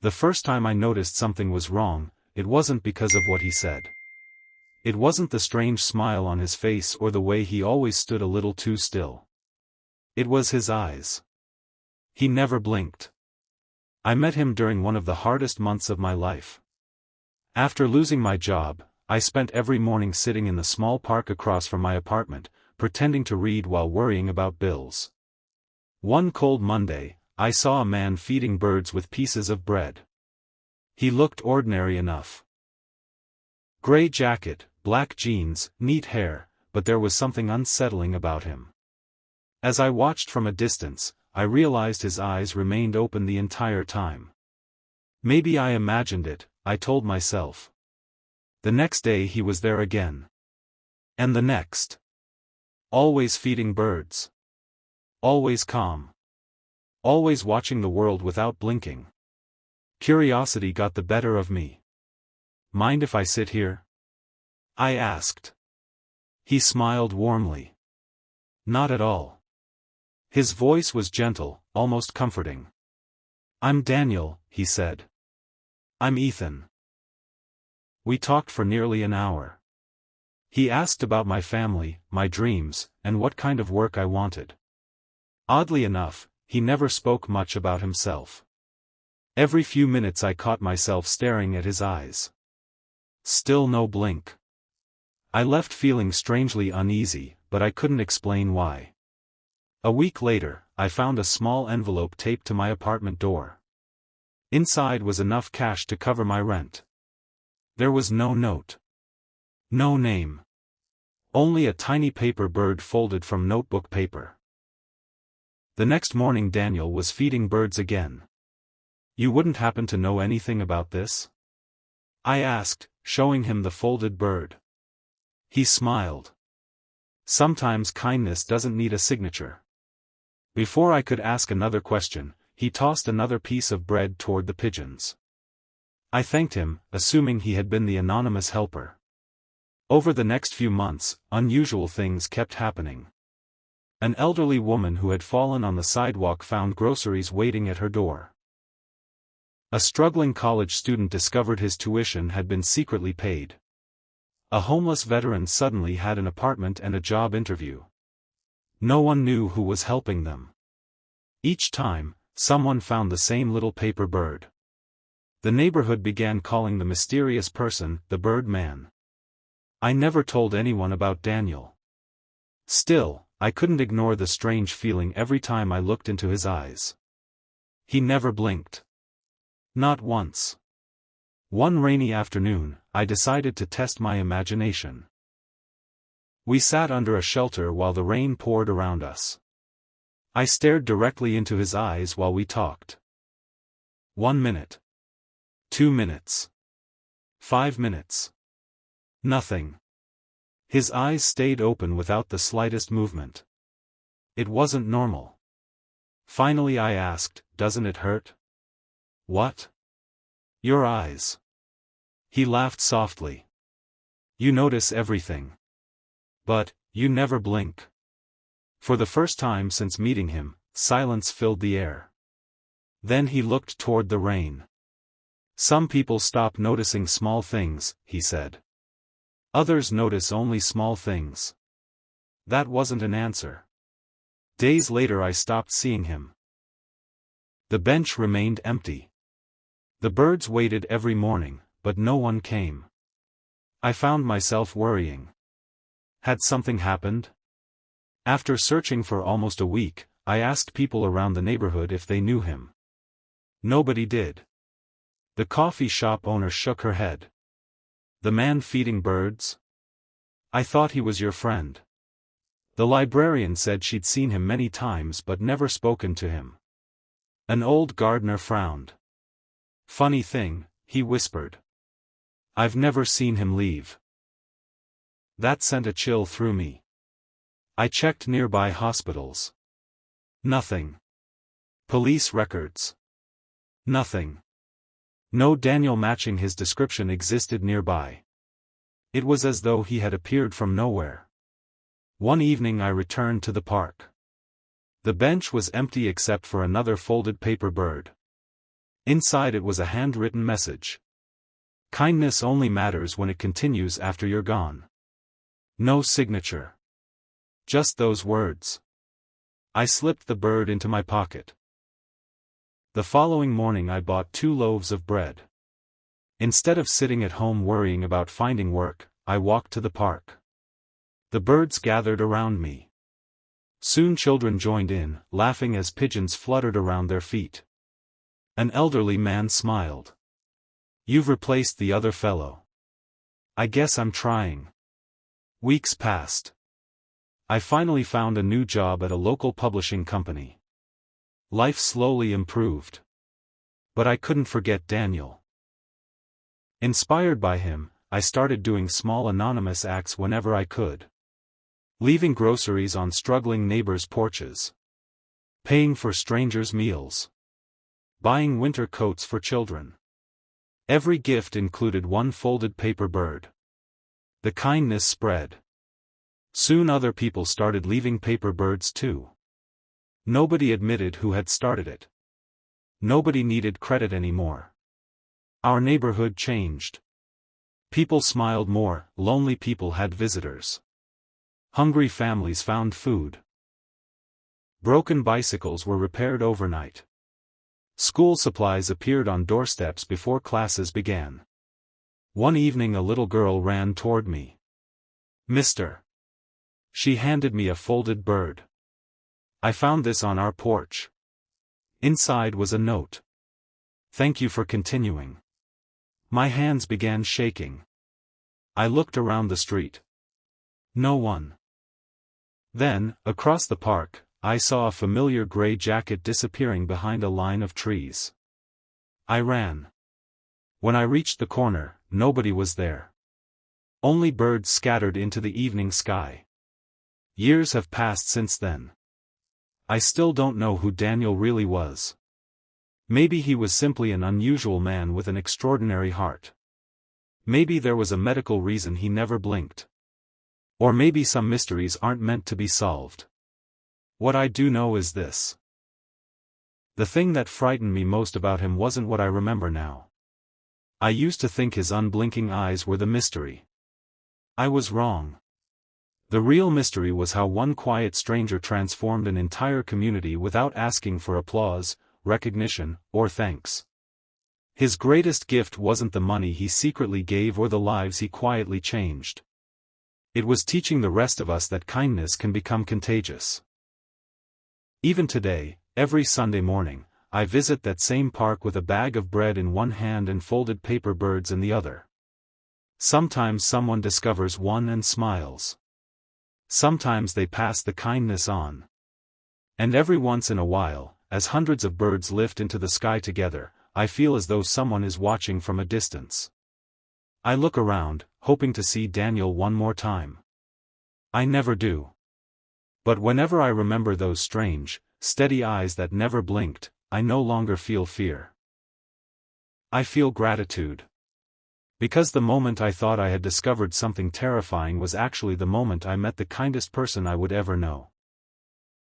The first time I noticed something was wrong, it wasn't because of what he said. It wasn't the strange smile on his face or the way he always stood a little too still. It was his eyes. He never blinked. I met him during one of the hardest months of my life. After losing my job, I spent every morning sitting in the small park across from my apartment, pretending to read while worrying about bills. One cold Monday, I saw a man feeding birds with pieces of bread. He looked ordinary enough. Gray jacket, black jeans, neat hair, but there was something unsettling about him. As I watched from a distance, I realized his eyes remained open the entire time. Maybe I imagined it, I told myself. The next day he was there again. And the next. Always feeding birds. Always calm. Always watching the world without blinking. Curiosity got the better of me. Mind if I sit here? I asked. He smiled warmly. Not at all. His voice was gentle, almost comforting. I'm Daniel, he said. I'm Ethan. We talked for nearly an hour. He asked about my family, my dreams, and what kind of work I wanted. Oddly enough, he never spoke much about himself. Every few minutes I caught myself staring at his eyes. Still no blink. I left feeling strangely uneasy, but I couldn't explain why. A week later, I found a small envelope taped to my apartment door. Inside was enough cash to cover my rent. There was no note. No name. Only a tiny paper bird folded from notebook paper. The next morning Daniel was feeding birds again. You wouldn't happen to know anything about this? I asked, showing him the folded bird. He smiled. Sometimes kindness doesn't need a signature. Before I could ask another question, he tossed another piece of bread toward the pigeons. I thanked him, assuming he had been the anonymous helper. Over the next few months, unusual things kept happening. An elderly woman who had fallen on the sidewalk found groceries waiting at her door. A struggling college student discovered his tuition had been secretly paid. A homeless veteran suddenly had an apartment and a job interview. No one knew who was helping them. Each time, someone found the same little paper bird. The neighborhood began calling the mysterious person the Bird Man. I never told anyone about Daniel. Still, I couldn't ignore the strange feeling every time I looked into his eyes. He never blinked. Not once. One rainy afternoon, I decided to test my imagination. We sat under a shelter while the rain poured around us. I stared directly into his eyes while we talked. 1 minute. 2 minutes. 5 minutes. Nothing. His eyes stayed open without the slightest movement. It wasn't normal. Finally I asked, doesn't it hurt? What? Your eyes. He laughed softly. You notice everything. But, you never blink. For the first time since meeting him, silence filled the air. Then he looked toward the rain. Some people stop noticing small things, he said. Others notice only small things. That wasn't an answer. Days later I stopped seeing him. The bench remained empty. The birds waited every morning, but no one came. I found myself worrying. Had something happened? After searching for almost a week, I asked people around the neighborhood if they knew him. Nobody did. The coffee shop owner shook her head. The man feeding birds? I thought he was your friend. The librarian said she'd seen him many times but never spoken to him. An old gardener frowned. Funny thing, he whispered. I've never seen him leave. That sent a chill through me. I checked nearby hospitals. Nothing. Police records. Nothing. No Daniel matching his description existed nearby. It was as though he had appeared from nowhere. One evening I returned to the park. The bench was empty except for another folded paper bird. Inside it was a handwritten message. Kindness only matters when it continues after you're gone. No signature. Just those words. I slipped the bird into my pocket. The following morning I bought 2 loaves of bread. Instead of sitting at home worrying about finding work, I walked to the park. The birds gathered around me. Soon children joined in, laughing as pigeons fluttered around their feet. An elderly man smiled. "You've replaced the other fellow." "I guess I'm trying." Weeks passed. I finally found a new job at a local publishing company. Life slowly improved. But I couldn't forget Daniel. Inspired by him, I started doing small anonymous acts whenever I could. Leaving groceries on struggling neighbors' porches. Paying for strangers' meals. Buying winter coats for children. Every gift included 1 folded paper bird. The kindness spread. Soon other people started leaving paper birds too. Nobody admitted who had started it. Nobody needed credit anymore. Our neighborhood changed. People smiled more, lonely people had visitors. Hungry families found food. Broken bicycles were repaired overnight. School supplies appeared on doorsteps before classes began. One evening a little girl ran toward me. "Mister." She handed me a folded bird. "I found this on our porch." Inside was a note. "Thank you for continuing." My hands began shaking. I looked around the street. No one. Then, across the park, I saw a familiar gray jacket disappearing behind a line of trees. I ran. When I reached the corner, nobody was there. Only birds scattered into the evening sky. Years have passed since then. I still don't know who Daniel really was. Maybe he was simply an unusual man with an extraordinary heart. Maybe there was a medical reason he never blinked. Or maybe some mysteries aren't meant to be solved. What I do know is this. The thing that frightened me most about him wasn't what I remember now. I used to think his unblinking eyes were the mystery. I was wrong. The real mystery was how one quiet stranger transformed an entire community without asking for applause, recognition, or thanks. His greatest gift wasn't the money he secretly gave or the lives he quietly changed. It was teaching the rest of us that kindness can become contagious. Even today, every Sunday morning, I visit that same park with a bag of bread in one hand and folded paper birds in the other. Sometimes someone discovers one and smiles. Sometimes they pass the kindness on. And every once in a while, as hundreds of birds lift into the sky together, I feel as though someone is watching from a distance. I look around, hoping to see Daniel one more time. I never do. But whenever I remember those strange, steady eyes that never blinked, I no longer feel fear. I feel gratitude. Because the moment I thought I had discovered something terrifying was actually the moment I met the kindest person I would ever know.